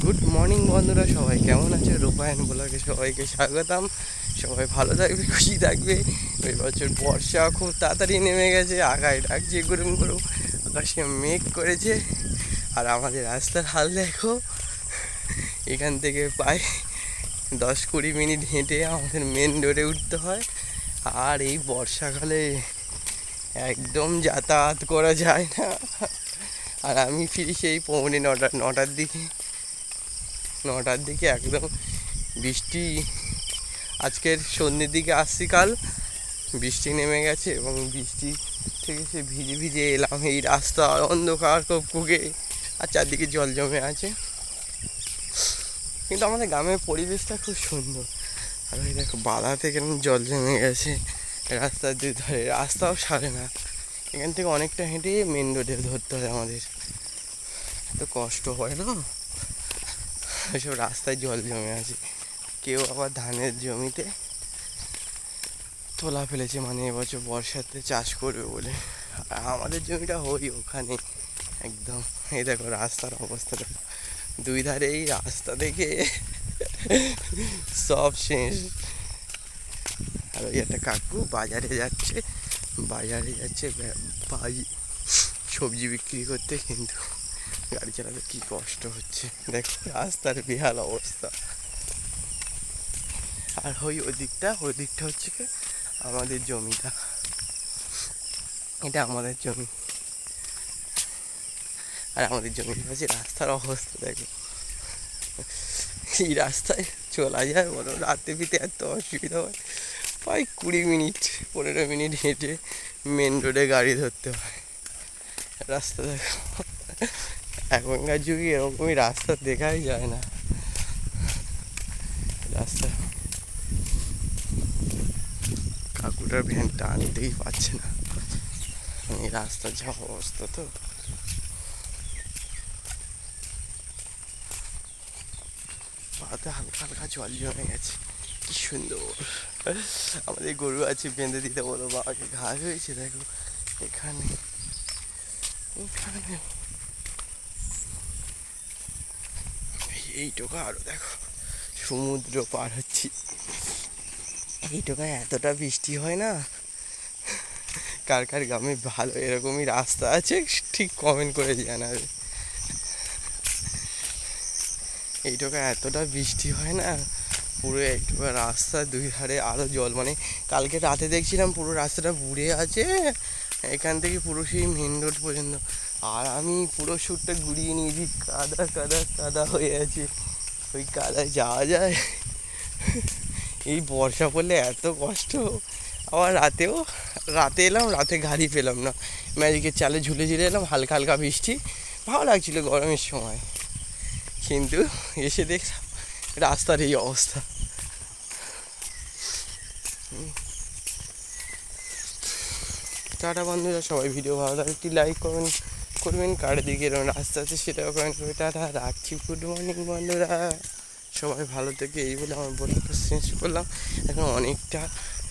Good morning বন্ধুরা, সবাই কেমন আছে? রূপায়ণ ব্লগে সবাইকে স্বাগতম। সবাই ভালো থাকবে, খুশি থাকবে। ওই বছর বর্ষা খুব তাড়াতাড়ি নেমে গেছে, আকাশ ডাকছে গরম গরম, আকাশে মেঘ করেছে। আর আমাদের রাস্তার হাল দেখো, এখান থেকে প্রায় 10-20 মিনিট হেঁটে আমাদের মেন রোডে উঠতে হয়। আর এই বর্ষাকালে একদম যাতায়াত করা যায় না। আর আমি ফিরি সেই পৌনে নটার দিকে একদম বৃষ্টি। আজকের সন্ধ্যের দিকে আসছি, কাল বৃষ্টি নেমে গেছে এবং বৃষ্টি থেকে সে ভিজে ভিজে এলাম। এই রাস্তা অন্ধকার কুকে, আর চারদিকে জল জমে আছে। কিন্তু আমাদের গ্রামের পরিবেশটা খুব সুন্দর। আর ওই দেখো বাধা থেকে জল জমে গেছে রাস্তার দুই ধারে, রাস্তাও সারে না। এখান থেকে অনেকটা হেঁটে মেন রোডে ধরতে হয় আমাদের, এত কষ্ট হয় না। ওইসব রাস্তায় জল জমে আছে। কেউ আবার ধানের জমিতে তোলা ফেলেছে, মানে এবছর বর্ষাতে চাষ করবে বলে। আর আমাদের জমিটা হই ওখানে একদম। এই দেখো রাস্তার অবস্থাটা, দুই ধারে এই রাস্তা দেখে সব শেষ। আর ওই একটা কাকু বাজারে যাচ্ছে সবজি বিক্রি করতে, কিন্তু গাড়ি চালাতে কি কষ্ট হচ্ছে দেখো, রাস্তার বেহাল অবস্থা। আর ওই দিকটা হচ্ছে কি আমাদের জমিটা, এটা আমাদের জমি। আর আমাদের জমির কাছে রাস্তার অবস্থা দেখো, এই রাস্তায় চলা যায় বলো? রাতে ফিতে এত অসুবিধা হয়, প্রায় 20-15 মিনিট হেঁটে মেন রোডে গাড়ি ধরতে হয়। রাস্তা দেখো, এখনকার যুগে এরকমই রাস্তা দেখাই যায় না। রাস্তা কাকুটার ভ্যান টানতেই পারছে না, এই রাস্তার যা অবস্থা। তো পাতে হালকা হালকা জল জমে গেছে, কি সুন্দর। আমাদের গরু আছে, বেঁধে দিতে বলো বাবাকে, ঘাস হয়েছে দেখো এখানে এখানে। এইটুকু আরো দেখো, সমুদ্র পার হচ্ছি। এইটুকু এতটা বৃষ্টি হয় না। কার কার গ্রামে ভালো এরকমই রাস্তা আছে ঠিক কমেন্ট করে জানাবে। এইটুকু এতটা বৃষ্টি হয় না, পুরো একটু রাস্তা দুই ধারে আরও জল। মানে কালকে রাতে দেখছিলাম পুরো রাস্তাটা বুড়ে আছে, এখান থেকে পুরো সেই মেন রোড পর্যন্ত। আর আমি পুরো শ্যুটটা ঘুরিয়ে নিয়েছি, কাদা কাদা কাদা হয়ে আছে। ওই কাদায় যাওয়া যায়? এই বর্ষা পড়লে এত কষ্ট। আবার রাতে এলাম, রাতে গাড়ি পেলাম না, ম্যাজিকের চালে ঝুলে এলাম। হালকা হালকা বৃষ্টি, ভালো লাগছিল গরমের সময়, কিন্তু এসে দেখলাম রাস্তার এই অবস্থা। টাটা বন্ধুরা, সবাই ভিডিও ভালো লাগে একটি লাইক করবেন, কার দিকে এরকম রাস্তা আছে সেটাও কমেন্ট করবে। টাটা, রাখছি। গুড মর্নিং বন্ধুরা, সবাই ভালো থেকে এই বলে আমার ব্লগটা শেষ করলাম। এখন অনেকটা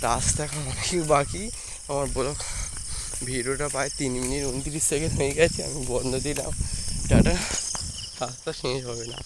রাস্তা, এখন অনেক বাকি আমার ব্লগ। ভিডিওটা প্রায় 3 মিনিট 29 সেকেন্ড হয়ে গেছে, আমি বন্ধ দিলাম। টাটা, রাস্তা শেষ হবে না।